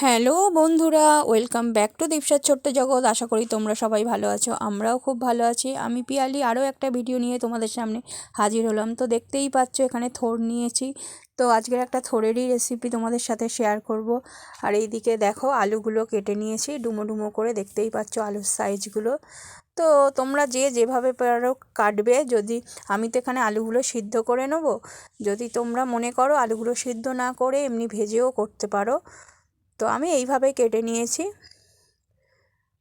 Hello বন্ধুরা, welcome back to দীপসার ছোট্ট জগৎ। আশা করি তোমরা সবাই ভালো আছো, আমরাও খুব ভালো আছি। আমি পিয়ালি আরও একটা ভিডিও নিয়ে তোমাদের সামনে হাজির হলাম। তো দেখতেই পাচ্ছ এখানে থোড় নিয়েছি। তো আজকের একটা থোড়েরই রেসিপি তোমাদের সাথে শেয়ার করব। আর এইদিকে দেখো আলুগুলো কেটে নিয়েছি ডুমো ডুমো করে, দেখতেই পাচ্ছ আলুর সাইজগুলো। তো তোমরা যে যেভাবে পারো কাটবে। যদি আমি তো এখানে আলুগুলো সিদ্ধ করে নেব, যদি তোমরা মনে করো আলুগুলো সিদ্ধ না করে এমনি ভেজেও করতে পারো। তো আমি এইভাবেই কেটে নিয়েছি।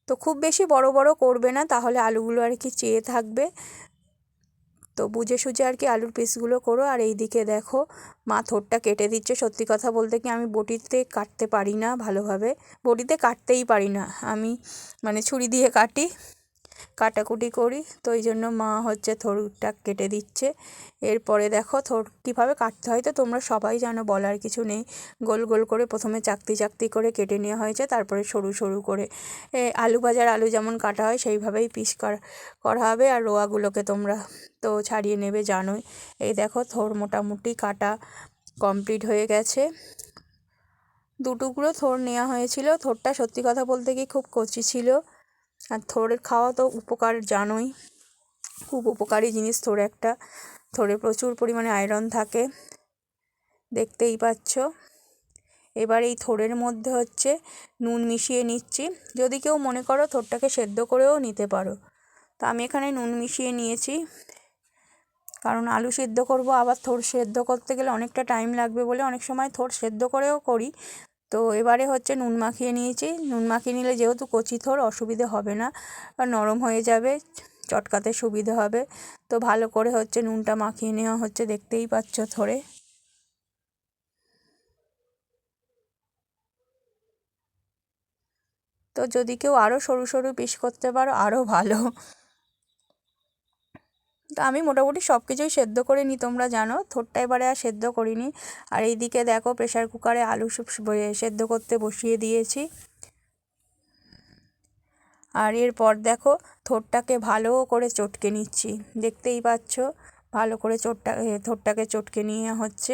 তো খুব বেশি বড় বড় করবে না, তাহলে আলুগুলো আর কি চেয়ে থাকবে। তো বুঝে সুঝে আর কি আলুর পিসগুলো করো। আর এই দিকে দেখো মা থোড়টা কেটে দিচ্ছে। সত্যি কথা বলতে কি আমি বটিতে কাটতে পারি না ভালোভাবে, বটিতে কাটতেই পারি না আমি, মানে ছুরি দিয়ে কাটি, কাটাকুটি করি। তো এই জন্য মা হচ্ছে থোড়টা কেটে দিচ্ছে। এরপরে দেখো থোড় কীভাবে কাটতে হয় তো তোমরা সবাই জানো, বলার কিছু নেই। গোল গোল করে প্রথমে চাকতি চাকতি করে কেটে নেওয়া হয়েছে, তারপরে সরু সরু করে আলু ভাজার আলু যেমন কাটা হয় সেইভাবেই পিস করা হবে। আর রোয়াগুলোকে তোমরা তো ছাড়িয়ে নেবে জানোই। এই দেখো থোড় মোটামুটি কাটা কমপ্লিট হয়ে গেছে। দুটুকরো থোড় নেওয়া হয়েছিল। থোড়টা সত্যি কথা বলতে কি খুব কচি ছিল। আর থোড়ের খাওয়া তো উপকার জানোই, খুব উপকারী জিনিস থোড় একটা। থোড়ে প্রচুর পরিমাণে আয়রন থাকে, দেখতেই পাচ্ছ। এবার এই থোড়ের মধ্যে হচ্ছে নুন মিশিয়ে নিচ্ছি। যদি কেউ মনে করো থোড়টাকে সেদ্ধ করেও নিতে পারো, তা আমি এখানে নুন মিশিয়ে নিয়েছি। কারণ আলু সেদ্ধ করব, আবার থোড় সেদ্ধ করতে গেলে অনেকটা টাইম লাগবে বলে অনেক সময় থোড় সেদ্ধ করেও করি। তো এবারে হচ্ছে নুন মাখিয়ে নিয়েছি। নুন মাখিয়ে নিলে যেহেতু কচি থোড় অসুবিধে হবে না, আর নরম হয়ে যাবে, চটকাতে সুবিধে হবে। তো ভালো করে হচ্ছে নুনটা মাখিয়ে নেওয়া হচ্ছে, দেখতেই পাচ্ছ থোড়ে। তো যদি কেউ আরও সরু সরু পিস করতে পারো আরও ভালো। তো আমি মোটামুটি সব কিছুই সেদ্ধ করে নিই, তোমরা জানো। থোড়টা এবারে আর সেদ্ধ করিনি। আর এইদিকে দেখো প্রেশার কুকারে আলু সেদ্ধ করতে বসিয়ে দিয়েছি। আর এরপর দেখো থোড়টাকে ভালো করে চটকে নিচ্ছি, দেখতেই পাচ্ছ। ভালো করে থোড়টাকে চটকে নিয়ে হচ্ছে,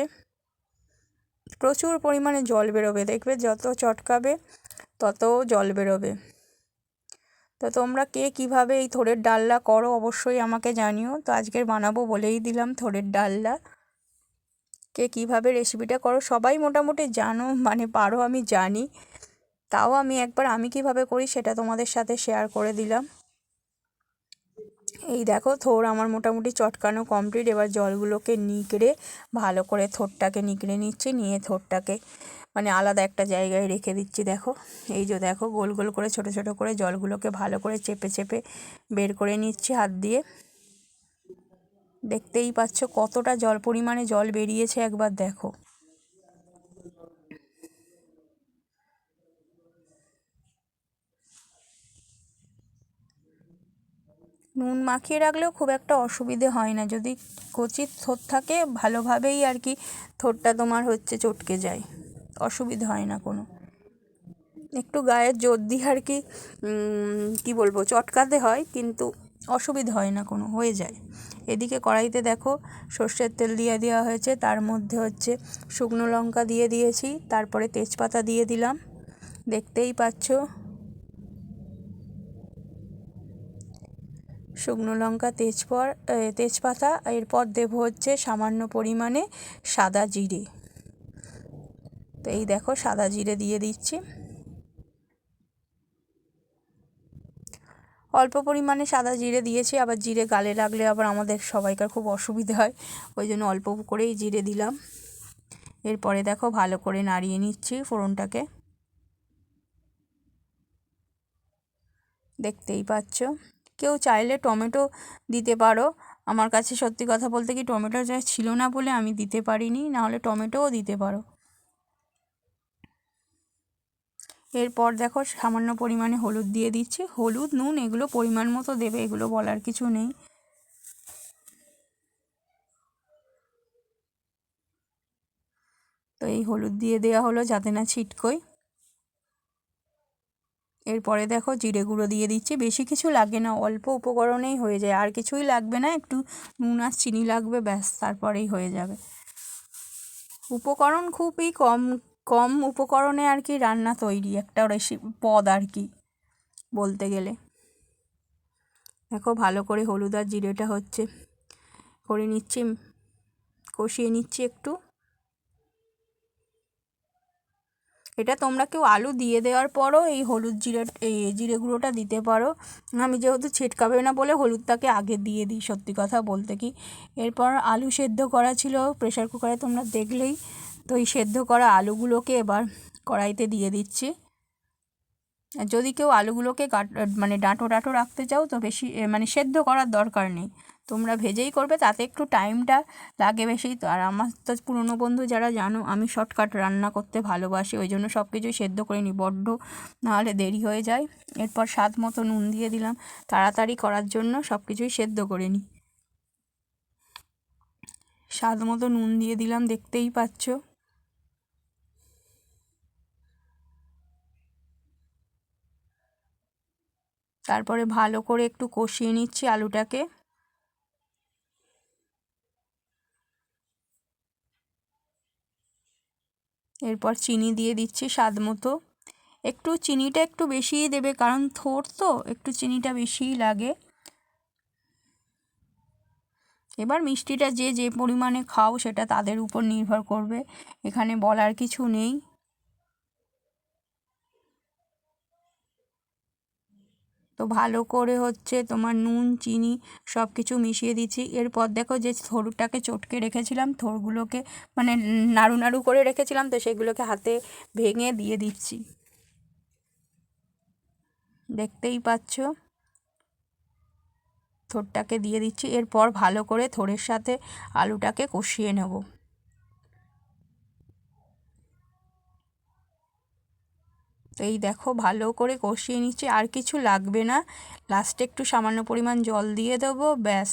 প্রচুর পরিমাণে জল বেরোবে, দেখবে যত চটকাবে তত জল বেরোবে। তো তোমরা কে কীভাবে এই থোড়ের ডালনা করো অবশ্যই আমাকে জানিও। তো আজকের বানাবো বলেই দিলাম থোড়ের ডালনা। কে কীভাবে রেসিপিটা করো সবাই মোটামুটি জানো, মানে পারো আমি জানি, তাও আমি একবার আমি কীভাবে করি সেটা তোমাদের সাথে শেয়ার করে দিলাম। এই দেখো থোড় আমার মোটামুটি চটকানো কমপ্লিট। এবার জলগুলোকে নিগড়ে ভালো করে থোড়টাকে নিগড়ে নিচ্ছি, নিয়ে থোড়টাকে মানে আলাদা একটা জায়গায় রেখে দিচ্ছি। দেখো এই যে দেখো গোল গোল করে ছোট ছোট করে জলগুলোকে ভালো করে চেপে চেপে বের করে নিচ্ছি হাত দিয়ে। দেখতেই পাচ্ছ কতটা পরিমাণে জল বেরিয়েছে, একবার দেখো। নুন মাখিয়ে রাখলেও খুব একটা অসুবিধে হয় না, যদি কচি থোড় থাকে ভালোভাবেই আর কি থোড়টা তোমার হচ্ছে চটকে যায়, অসুবিধে হয় না কোনো। একটু গায়ের জোর দিয়ে আর কি কী বলবো চটকাতে হয়, কিন্তু অসুবিধা হয় না কোনো, হয়ে যায়। এদিকে কড়াইতে দেখো সর্ষের তেল দিয়ে দেওয়া হয়েছে, তার মধ্যে হচ্ছে শুকনো লঙ্কা দিয়ে দিয়েছি, তারপরে তেজপাতা দিয়ে দিলাম, দেখতেই পাচ্ছ। শুকনো লঙ্কা তেজপাতা, এরপর দেবো হচ্ছে সামান্য পরিমাণে সাদা জিরে। তো এই দেখো সাদা জিরে দিয়ে দিচ্ছি, অল্প পরিমাণে সাদা জিরে দিয়েছি। আবার জিরে গালে লাগলে আবার আমাদের সবাইকার খুব অসুবিধে হয়, ওই জন্য অল্প করেই জিরে দিলাম। এরপরে দেখো ভালো করে নাড়িয়ে নিচ্ছি ফোড়নটাকে, দেখতেই পাচ্ছ। কেউ চাইলে টমেটো দিতে পারো, আমার কাছে সত্যি কথা বলতে কি টমেটো যা ছিল না বলে আমি দিতে পারিনি, নাহলে টমেটোও দিতে পারো। এরপর দেখো সামান্য পরিমাণে হলুদ দিয়ে দিচ্ছি। হলুদ নুন এগুলো পরিমাণ মতো দেবে, এগুলো বলার কিছু নেই। তো এই হলুদ দিয়ে দেওয়া হলো যাতে না ছিটকোয়। এরপরে দেখো জিরে গুঁড়ো দিয়ে দিচ্ছি, বেশি কিছু লাগে না, অল্প উপকরণেই হয়ে যায়, আর কিছুই লাগবে না, একটু নুন আর চিনি লাগবে, ব্যাস তারপরেই হয়ে যাবে। উপকরণ খুবই কম কম উপকরণে আর কি রান্না তৈরি, একটা পদ আর কি বলতে গেলে। দেখো ভালো করে হলুদ আর জিরেটা হচ্ছে করে নিচ্ছি, কষিয়ে নিচ্ছি একটু। এটা তোমরা কেউ আলু দিয়ে দেওয়ার পরও এই হলুদ জিরে গুঁড়োটা দিতে পারো। আমি যেহেতু ছিটকাবে না বলে হলুদটাকে আগে দিয়ে দিই, সত্যি কথা বলতে কি। এরপর আলু সেদ্ধ করা ছিল প্রেশার কুকারে, তোমরা দেখলেই তো। এই সেদ্ধ করা আলুগুলোকে এবার কড়াইতে দিয়ে দিচ্ছি। যদি কেউ আলুগুলোকে মানে ডাঁটো ডাঁটো রাখতে চাও তো বেশি মানে সেদ্ধ করার দরকার নেই, তোমরা ভেজেই করবে, তাতে একটু টাইমটা লাগে বেশি। তো আর আমার তো পুরনো বন্ধু যারা জানো আমি শর্টকাট রান্না করতে ভালোবাসি, ওই জন্য সব কিছুই সেদ্ধ করে নিই, বড্ড নাহলে দেরি হয়ে যায়। এরপর স্বাদ মতো নুন দিয়ে দিলাম, তাড়াতাড়ি করার জন্য সব কিছুই সেদ্ধ করে নিই। স্বাদ মতো নুন দিয়ে দিলাম, দেখতেই পাচ্ছ। তারপরে ভালো করে একটু কষিয়ে নিচ্ছি আলুটাকে। এরপর চিনি দিয়ে দিচ্ছি স্বাদ মতো। একটু চিনিটা একটু বেশিই দেবে, কারণ থোড় তো একটু চিনিটা বেশিই লাগে। এবার মিষ্টিটা যে যে পরিমাণে খাও সেটা তাদের উপর নির্ভর করবে, এখানে বলার কিছু নেই। তো ভালো করে হচ্ছে তোমার নুন চিনি সব কিছু মিশিয়ে দিচ্ছি। এরপর দেখো যে থোড়টাকে চটকে রেখেছিলাম, থোড়গুলোকে মানে নাড়ু নাড়ু করে রেখেছিলাম, তো সেগুলোকে হাতে ভেঙে দিয়ে দিচ্ছি, দেখতেই পাচ্ছ। থোড়টাকে দিয়ে দিচ্ছি। এরপর ভালো করে থোড়ের সাথে আলুটাকে কষিয়ে নেব। তো এই দেখো ভালো করে কষিয়ে নিচ্ছি, আর কিছু লাগবে না। লাস্টে একটু সামান্য পরিমাণ জল দিয়ে দেবো, ব্যাস।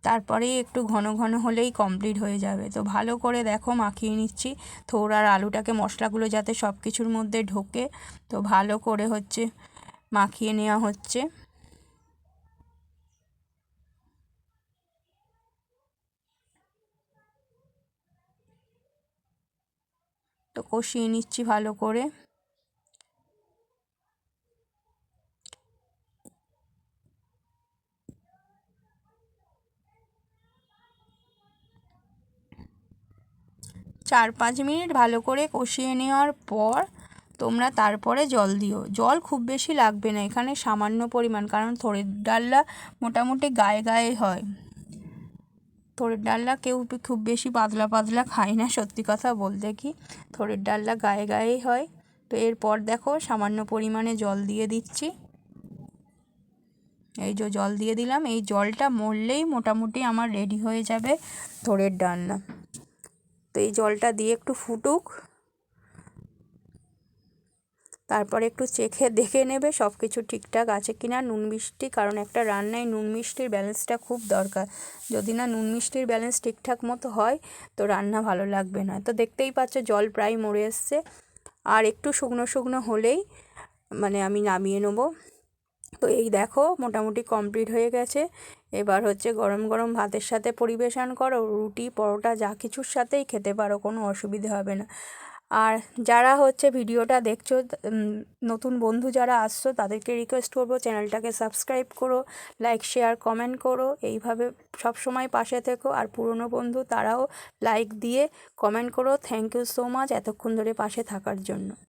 তারপরে একটু ঘন ঘন হলেই কমপ্লিট হয়ে যাবে। তো ভালো করে দেখো মাখিয়ে নিচ্ছি থোড় আর আলুটাকে, মশলাগুলো যাতে সব কিছুর মধ্যে ঢোকে। তো ভালো করে হচ্ছে মাখিয়ে নেওয়া হচ্ছে। তো কষিয়ে নিচ্ছি ভালো করে। 4-5 মিনিট ভালো করে কষিয়ে নেওয়ার পর তোমরা তারপরে জল দিও। জল খুব বেশি লাগবে না এখানে, সামান্য পরিমাণ, কারণ থোড়ের ডালনা মোটামুটি গায়ে গায়ে হয়। থোড়ের ডালনা কেউ খুব বেশি পাতলা পাতলা খায় না, সত্যি কথা বলতে কি। থোড়ের ডালনা গায়ে গায়েই হয়। তো এরপর দেখো সামান্য পরিমাণে জল দিয়ে দিচ্ছি। এই যে জল দিয়ে দিলাম, এই জলটা মরলেই মোটামুটি আমার রেডি হয়ে যাবে থোড়ের ডালনা। তো এই জলটা দিয়ে একটু ফুটুক, তারপরে একটু চেখে দেখে নেবে সব কিছু ঠিকঠাক আছে কিনা, নুন মিষ্টি, কারণ একটা রান্নায় নুন মিষ্টির ব্যালেন্সটা খুব দরকার। যদি না নুন মিষ্টির ব্যালেন্স ঠিকঠাক মতো হয় তো রান্না ভালো লাগবে না। তো দেখতেই পাচ্ছ জল প্রায় মরে এসছে, আর একটু শুকনো শুকনো হলেই মানে আমি নামিয়ে নেব। তো এই দেখো মোটামুটি কমপ্লিট হয়ে গেছে। এবার হচ্ছে গরম গরম ভাতের সাথে পরিবেশন করো, রুটি পরোটা যা কিছুর সাথেই খেতে পারো, কোনো অসুবিধে হবে না। আর যারা হচ্ছে ভিডিওটা দেখছো, নতুন বন্ধু যারা আসছো তাদেরকে রিকোয়েস্ট করবো চ্যানেলটাকে সাবস্ক্রাইব করো, লাইক শেয়ার কমেন্ট করো, এইভাবে সব সময় পাশে থেকো। আর পুরনো বন্ধু তারাও লাইক দিয়ে কমেন্ট করো। থ্যাংক ইউ সো মাচ এতক্ষণ ধরে পাশে থাকার জন্য।